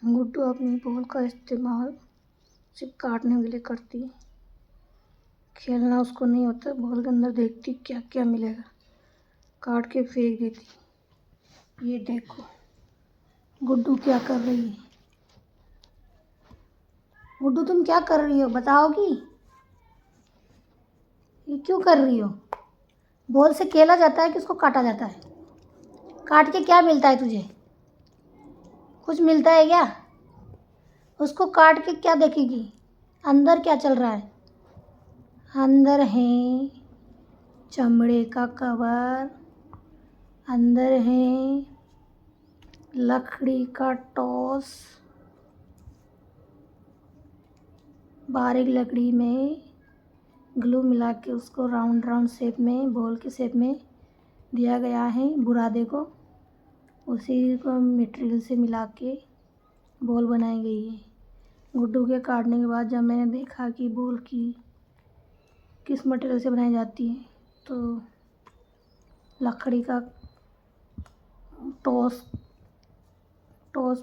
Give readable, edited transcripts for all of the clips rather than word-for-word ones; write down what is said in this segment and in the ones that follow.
गुड्डू अपनी बॉल का इस्तेमाल सिर्फ काटने के लिए करती है। खेलना उसको नहीं होता। बॉल के अंदर देखती क्या क्या मिलेगा, काट के फेंक देती। ये देखो गुड्डू क्या कर रही है। गुड्डू तुम क्या कर रही हो बताओगी? ये क्यों कर रही हो? बॉल से खेला जाता है कि उसको काटा जाता है? काट के क्या मिलता है तुझे? कुछ मिलता है क्या? उसको काट के क्या देखेगी? अंदर क्या चल रहा है? अंदर है चमड़े का कवर, अंदर है लकड़ी का टॉस, बारीक लकड़ी में ग्लू मिला के उसको राउंड राउंड शेप में, बॉल के शेप में दिया गया है बुरादे को। उसी को मटेरियल से मिला के बॉल बनाई गई है। गुड्डू के काटने के बाद जब मैंने देखा कि बॉल की किस मटेरियल से बनाई जाती है, तो लकड़ी का टॉस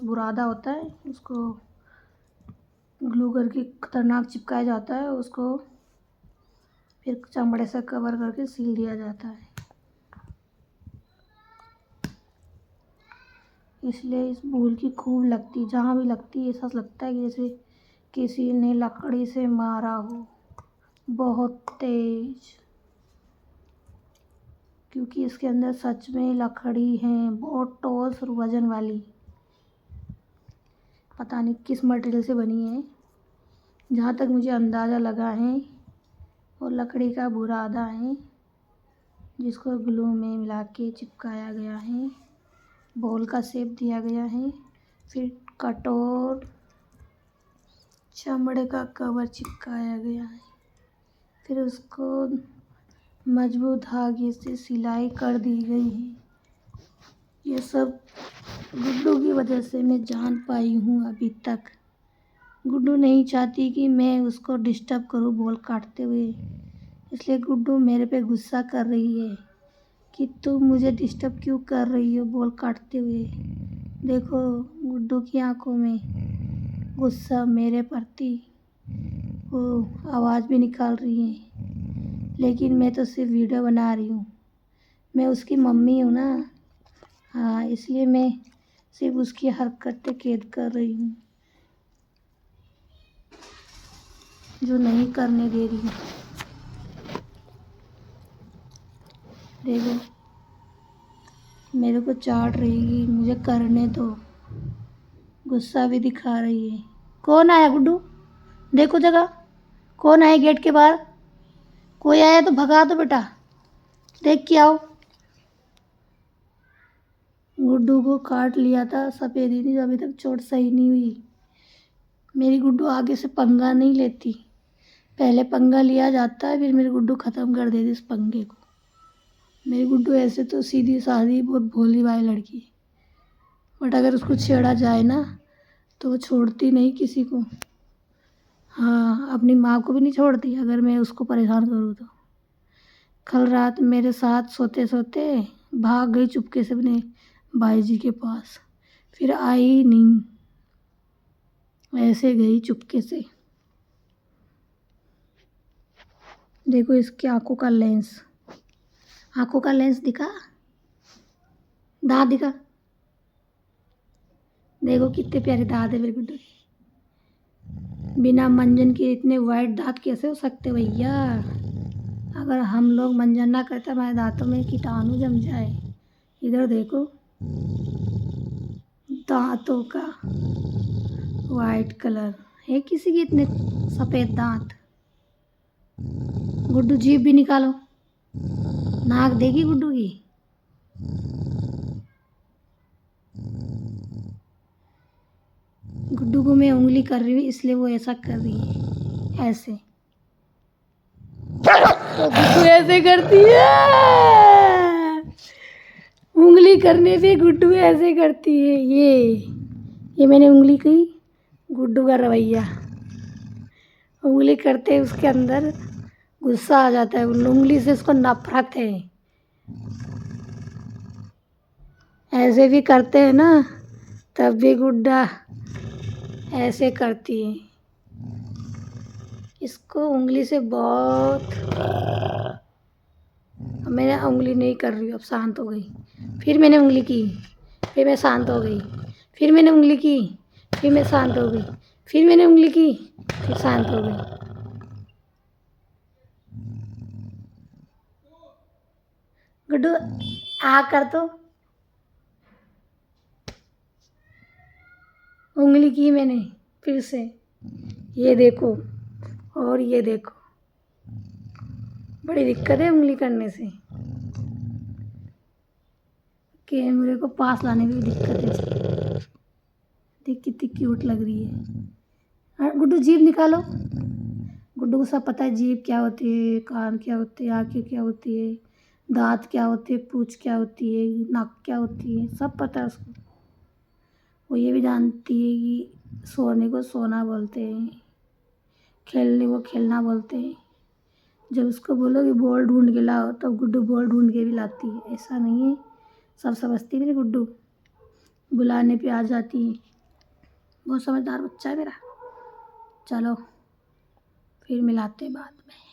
बुरादा होता है, उसको ग्लू करके खतरनाक चिपकाया जाता है। उसको फिर चमड़े से कवर करके सील दिया जाता है। इसलिए इस बॉल की खूब लगती, जहाँ भी लगती है ऐसा लगता है कि जैसे किसी ने लकड़ी से मारा हो, बहुत तेज। क्योंकि इसके अंदर सच में लकड़ी है, बहुत ठोस और वजन वाली। पता नहीं किस मटेरियल से बनी है। जहाँ तक मुझे अंदाज़ा लगा है वो लकड़ी का बुरादा है, जिसको ग्लू में मिला के चिपकाया गया है, बॉल का शेप दिया गया है, फिर कटोर चमड़े का कवर चिपकाया गया है, फिर उसको मजबूत धागे से सिलाई कर दी गई है। ये सब गुड्डू की वजह से मैं जान पाई हूँ अभी तक। गुड्डू नहीं चाहती कि मैं उसको डिस्टर्ब करूँ बॉल काटते हुए, इसलिए गुड्डू मेरे पे गुस्सा कर रही है कि तुम मुझे डिस्टर्ब क्यों कर रही हो बॉल काटते हुए। देखो गुड्डू की आंखों में गुस्सा मेरे प्रति, वो आवाज़ भी निकाल रही है। लेकिन मैं तो सिर्फ वीडियो बना रही हूँ, मैं उसकी मम्मी हूँ ना। हाँ, इसलिए मैं सिर्फ उसकी हरकतें कैद कर रही हूँ जो नहीं करने दे रही हूँ। देखो मेरे को चाट रही, मुझे करने दो। गुस्सा भी दिखा रही है। कौन आया गुड्डू? देखो जगह, कौन आया गेट के बाहर? कोई आया तो भगा दो बेटा, देख के आओ। गुड्डू को काट लिया था सफ़ेदी थी, अभी तक चोट सही नहीं हुई। मेरी गुड्डू आगे से पंगा नहीं लेती, पहले पंगा लिया जाता है फिर मेरी गुड्डू ख़त्म कर देती इस पंगे को। मेरी गुड्डू ऐसे तो सीधी सादी बहुत भोली भाली लड़की है, बट अगर उसको छेड़ा जाए ना तो वो छोड़ती नहीं किसी को। हाँ, अपनी माँ को भी नहीं छोड़ती अगर मैं उसको परेशान करूँ तो। कल रात मेरे साथ सोते सोते भाग गई चुपके से अपने भाई जी के पास, फिर आई नहीं, ऐसे गई चुपके से। देखो इसकी आंखों का लेंस, आंखों का लेंस दिखा, दांत दिखा। देखो कितने प्यारे दांत है मेरे गुड्डू के। बिना मंजन के इतने वाइट दांत कैसे हो सकते भैया? अगर हम लोग मंजन ना करते हमारे दांतों में कीटाणु जम जाए। इधर देखो दांतों का वाइट कलर है, किसी के इतने सफ़ेद दांत। गुड्डू जीभ भी निकालो, नाक देखी गुड्डू की? गुड्डू को मैं उंगली कर रही हूँ इसलिए वो ऐसा कर रही है, ऐसे। तो गुड्डू ऐसे करती है, उंगली करने पे गुड्डू ऐसे करती है। ये मैंने उंगली की, गुड्डू का रवैया। उंगली करते उसके अंदर गुस्सा आ जाता है, उंगली से उसको नफरत है। ऐसे भी करते हैं ना तब भी ऐसे करती है। इसको उंगली से बहुत, मैंने उंगली नहीं कर रही हूँ, अब शांत हो गई। फिर मैंने उंगली की, फिर मैं शांत हो गई। फिर मैंने उंगली की, फिर मैं शांत हो गई। फिर मैंने उंगली की, फिर शांत हो गई। गुड्डू आ कर तो, उंगली की मैंने फिर से, ये देखो और ये देखो, बड़ी दिक्कत है उंगली करने से। कैमरे को पास लाने में भी दिक्कत है इसकी। देख कितनी क्यूट लग रही है। हाँ, गुड्डू जीभ निकालो। गुड्डू को सब पता है, जीभ क्या होती है, कान क्या होते हैं, आँखें क्या होती है, दांत क्या होते हैं, पूँछ क्या होती है, नाक क्या होती है, सब पता है उसको। वो ये भी जानती है कि सोने को सोना बोलते हैं, खेलने को खेलना बोलते हैं। जब उसको बोलो कि बॉल ढूंढ के लाओ, तब गुड्डू बॉल ढूंढ के भी लाती है। ऐसा नहीं है, सब समझती है मेरी गुड्डू, बुलाने पे आ जाती है। बहुत समझदार बच्चा है मेरा। चलो फिर मिलाते हैं बाद में।